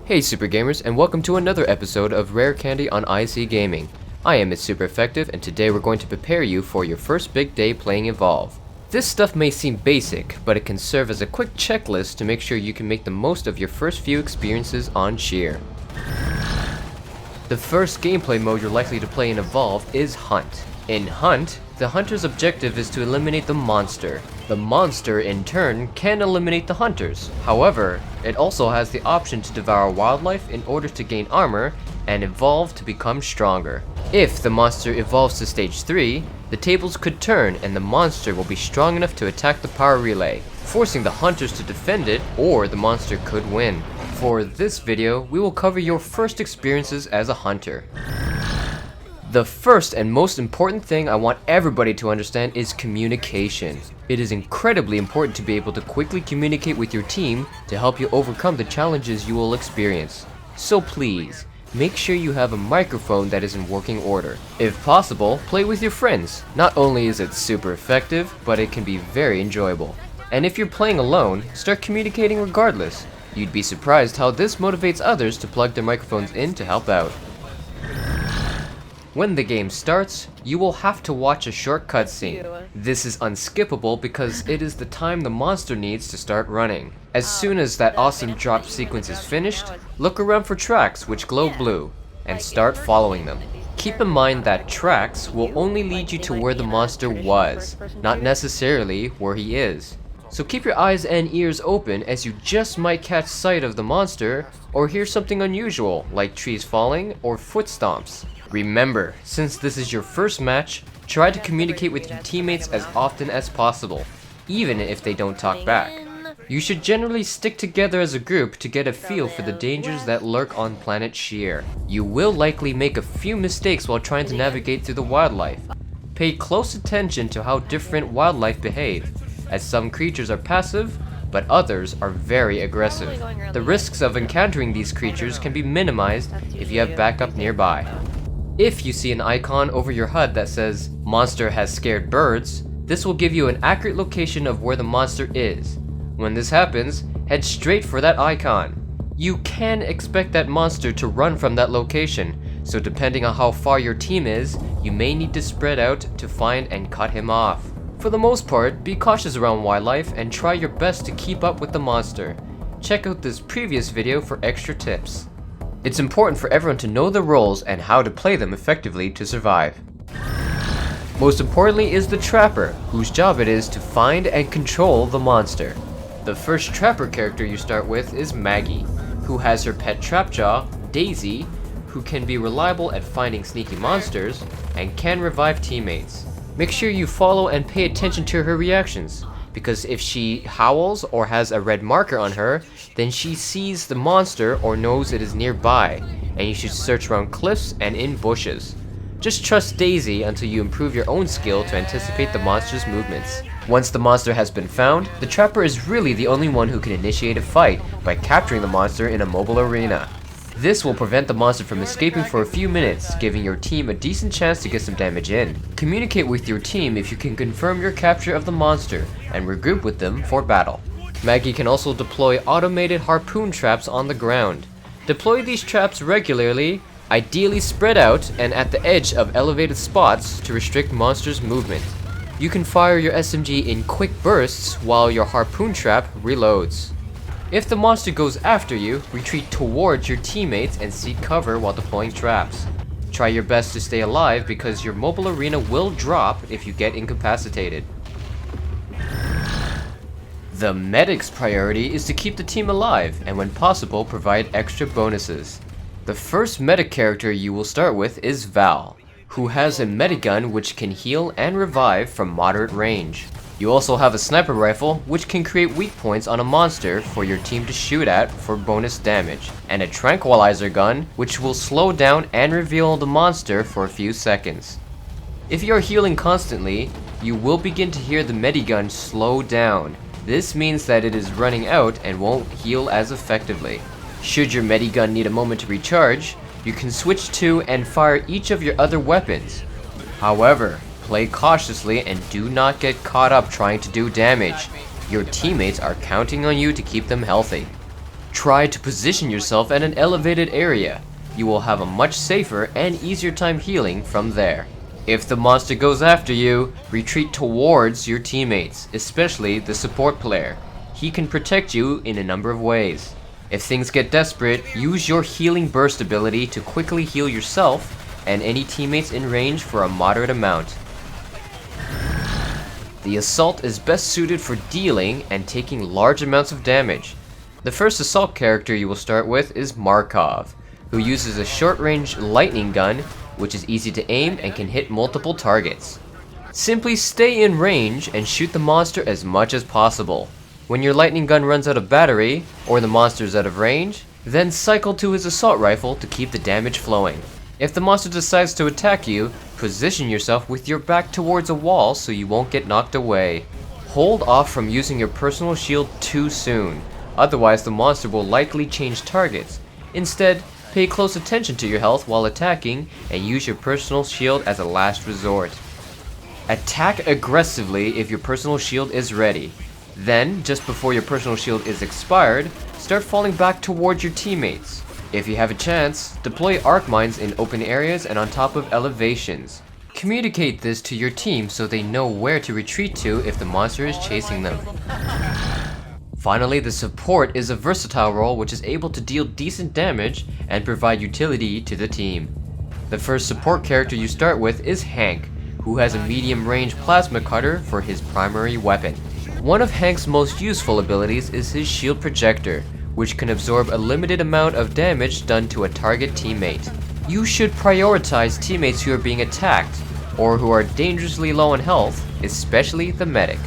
Hey Super Gamers, and welcome to another episode of Rare Candy on ISEGaming. I am It's Super Effective, and today we're going to prepare you for your first big day playing Evolve. This stuff may seem basic, but it can serve as a quick checklist to make sure you can make the most of your first few experiences on Shear. The first gameplay mode you're likely to play in Evolve is Hunt. In Hunt, the hunter's objective is to eliminate the monster. The monster, in turn, can eliminate the hunters. However, it also has the option to devour wildlife in order to gain armor and evolve to become stronger. If the monster evolves to stage 3, the tables could turn and the monster will be strong enough to attack the power relay, forcing the hunters to defend it, or the monster could win. For this video, we will cover your first experiences as a hunter. The first and most important thing I want everybody to understand is communication. It is incredibly important to be able to quickly communicate with your team to help you overcome the challenges you will experience. So please, make sure you have a microphone that is in working order. If possible, play with your friends. Not only is it super effective, but it can be very enjoyable. And if you're playing alone, start communicating regardless. You'd be surprised how this motivates others to plug their microphones in to help out. When the game starts, you will have to watch a short cutscene. This is unskippable because it is the time the monster needs to start running. As soon as that awesome drop sequence is finished, look around for tracks which glow blue, and start following them. Keep in mind that tracks will only lead you to where the monster was, not necessarily where he is. So keep your eyes and ears open as you just might catch sight of the monster or hear something unusual like trees falling or foot stomps. Remember, since this is your first match, try to communicate with your teammates as often as possible, even if they don't talk back. You should generally stick together as a group to get a feel for the dangers that lurk on planet Shear. You will likely make a few mistakes while trying to navigate through the wildlife. Pay close attention to how different wildlife behave, as some creatures are passive, but others are very aggressive. The risks of encountering these creatures can be minimized if you have backup nearby. If you see an icon over your HUD that says, "Monster has scared birds," this will give you an accurate location of where the monster is. When this happens, head straight for that icon. You can expect that monster to run from that location, so depending on how far your team is, you may need to spread out to find and cut him off. For the most part, be cautious around wildlife and try your best to keep up with the monster. Check out this previous video for extra tips. It's important for everyone to know the roles and how to play them effectively to survive. Most importantly is the Trapper, whose job it is to find and control the monster. The first Trapper character you start with is Maggie, who has her pet Trapjaw, Daisy, who can be reliable at finding sneaky monsters and can revive teammates. Make sure you follow and pay attention to her reactions, because if she howls or has a red marker on her, then she sees the monster or knows it is nearby, and you should search around cliffs and in bushes. Just trust Daisy until you improve your own skill to anticipate the monster's movements. Once the monster has been found, the Trapper is really the only one who can initiate a fight by capturing the monster in a mobile arena. This will prevent the monster from escaping for a few minutes, giving your team a decent chance to get some damage in. Communicate with your team if you can confirm your capture of the monster, and regroup with them for battle. Maggie can also deploy automated Harpoon Traps on the ground. Deploy these traps regularly, ideally spread out and at the edge of elevated spots to restrict monsters' movement. You can fire your SMG in quick bursts while your Harpoon Trap reloads. If the monster goes after you, retreat towards your teammates and seek cover while deploying traps. Try your best to stay alive because your mobile arena will drop if you get incapacitated. The medic's priority is to keep the team alive and when possible provide extra bonuses. The first medic character you will start with is Val, who has a medigun which can heal and revive from moderate range. You also have a sniper rifle, which can create weak points on a monster for your team to shoot at for bonus damage, and a tranquilizer gun, which will slow down and reveal the monster for a few seconds. If you are healing constantly, you will begin to hear the medigun slow down. This means that it is running out and won't heal as effectively. Should your medigun need a moment to recharge, you can switch to and fire each of your other weapons. However, play cautiously and do not get caught up trying to do damage. Your teammates are counting on you to keep them healthy. Try to position yourself at an elevated area. You will have a much safer and easier time healing from there. If the monster goes after you, retreat towards your teammates, especially the support player. He can protect you in a number of ways. If things get desperate, use your healing burst ability to quickly heal yourself and any teammates in range for a moderate amount. The assault is best suited for dealing and taking large amounts of damage. The first assault character you will start with is Markov, who uses a short-range lightning gun, which is easy to aim and can hit multiple targets. Simply stay in range and shoot the monster as much as possible. When your lightning gun runs out of battery, or the monster is out of range, then cycle to his assault rifle to keep the damage flowing. If the monster decides to attack you, position yourself with your back towards a wall so you won't get knocked away. Hold off from using your personal shield too soon, otherwise the monster will likely change targets. Instead, pay close attention to your health while attacking and use your personal shield as a last resort. Attack aggressively if your personal shield is ready. Then, just before your personal shield is expired, start falling back towards your teammates. If you have a chance, deploy arc mines in open areas and on top of elevations. Communicate this to your team so they know where to retreat to if the monster is chasing them. Finally, the support is a versatile role which is able to deal decent damage and provide utility to the team. The first support character you start with is Hank, who has a medium-range plasma cutter for his primary weapon. One of Hank's most useful abilities is his shield projector, which can absorb a limited amount of damage done to a target teammate. You should prioritize teammates who are being attacked, or who are dangerously low on health, especially the medic.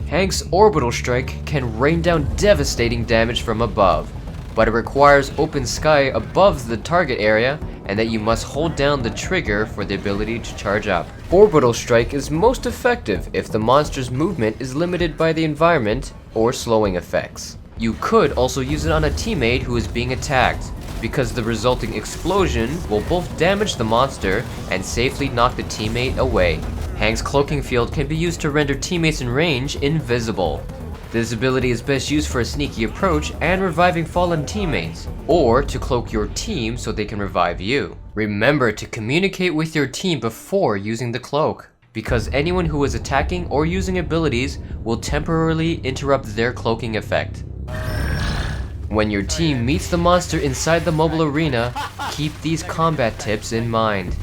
Hank's orbital strike can rain down devastating damage from above, but it requires open sky above the target area and that you must hold down the trigger for the ability to charge up. Orbital strike is most effective if the monster's movement is limited by the environment or slowing effects. You could also use it on a teammate who is being attacked, because the resulting explosion will both damage the monster and safely knock the teammate away. Hank's cloaking field can be used to render teammates in range invisible. This ability is best used for a sneaky approach and reviving fallen teammates, or to cloak your team so they can revive you. Remember to communicate with your team before using the cloak, because anyone who is attacking or using abilities will temporarily interrupt their cloaking effect. When your team meets the monster inside the mobile arena, keep these combat tips in mind.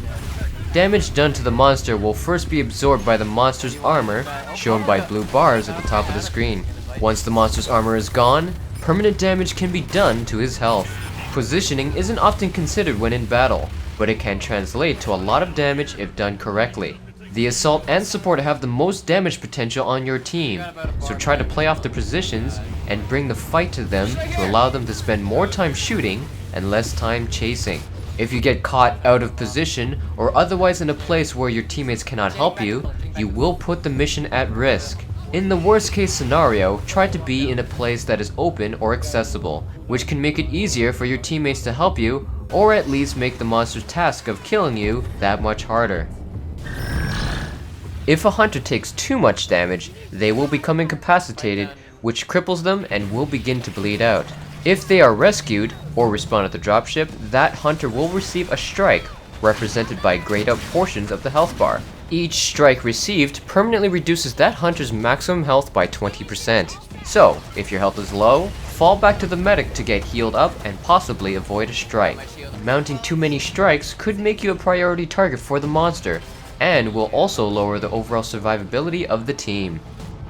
Damage done to the monster will first be absorbed by the monster's armor, shown by blue bars at the top of the screen. Once the monster's armor is gone, permanent damage can be done to his health. Positioning isn't often considered when in battle, but it can translate to a lot of damage if done correctly. The assault and support have the most damage potential on your team, so try to play off the positions and bring the fight to them to allow them to spend more time shooting and less time chasing. If you get caught out of position or otherwise in a place where your teammates cannot help you, you will put the mission at risk. In the worst case scenario, try to be in a place that is open or accessible, which can make it easier for your teammates to help you, or at least make the monster's task of killing you that much harder. If a hunter takes too much damage, they will become incapacitated, which cripples them and will begin to bleed out. If they are rescued, or respawn at the dropship, that hunter will receive a strike, represented by grayed out portions of the health bar. Each strike received permanently reduces that hunter's maximum health by 20%. So, if your health is low, fall back to the medic to get healed up and possibly avoid a strike. Mounting too many strikes could make you a priority target for the monster, and will also lower the overall survivability of the team.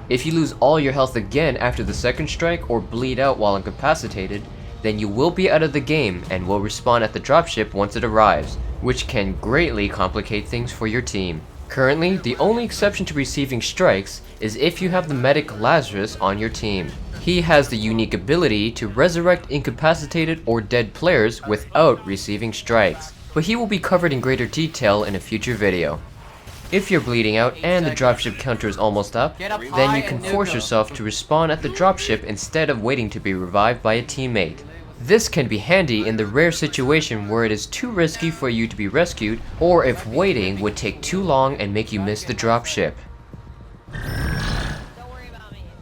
If you lose all your health again after the second strike or bleed out while incapacitated, then you will be out of the game and will respawn at the dropship once it arrives, which can greatly complicate things for your team. Currently, the only exception to receiving strikes is if you have the medic Lazarus on your team. He has the unique ability to resurrect incapacitated or dead players without receiving strikes, but he will be covered in greater detail in a future video. If you're bleeding out and the dropship counter is almost up, then you can force yourself to respawn at the dropship instead of waiting to be revived by a teammate. This can be handy in the rare situation where it is too risky for you to be rescued, or if waiting would take too long and make you miss the dropship.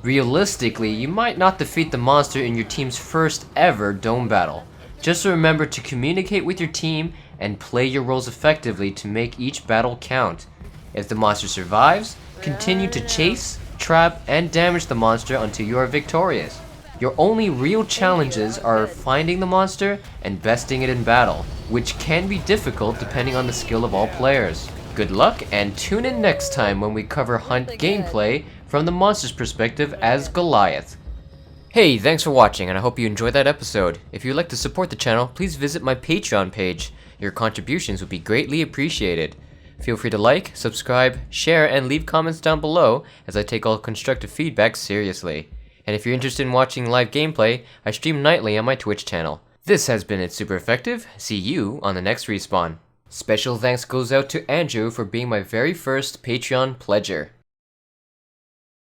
Realistically, you might not defeat the monster in your team's first ever dome battle. Just remember to communicate with your team and play your roles effectively to make each battle count. If the monster survives, continue to chase, trap, and damage the monster until you are victorious. Your only real challenges are finding the monster and besting it in battle, which can be difficult depending on the skill of all players. Good luck, and tune in next time when we cover Hunt gameplay from the monster's perspective as Goliath. Hey, thanks for watching, and I hope you enjoyed that episode. If you'd like to support the channel, please visit my Patreon page. Your contributions would be greatly appreciated. Feel free to like, subscribe, share, and leave comments down below, as I take all constructive feedback seriously. And if you're interested in watching live gameplay, I stream nightly on my Twitch channel. This has been It's Super Effective. See you on the next respawn. Special thanks goes out to Andrew for being my very first Patreon pledger.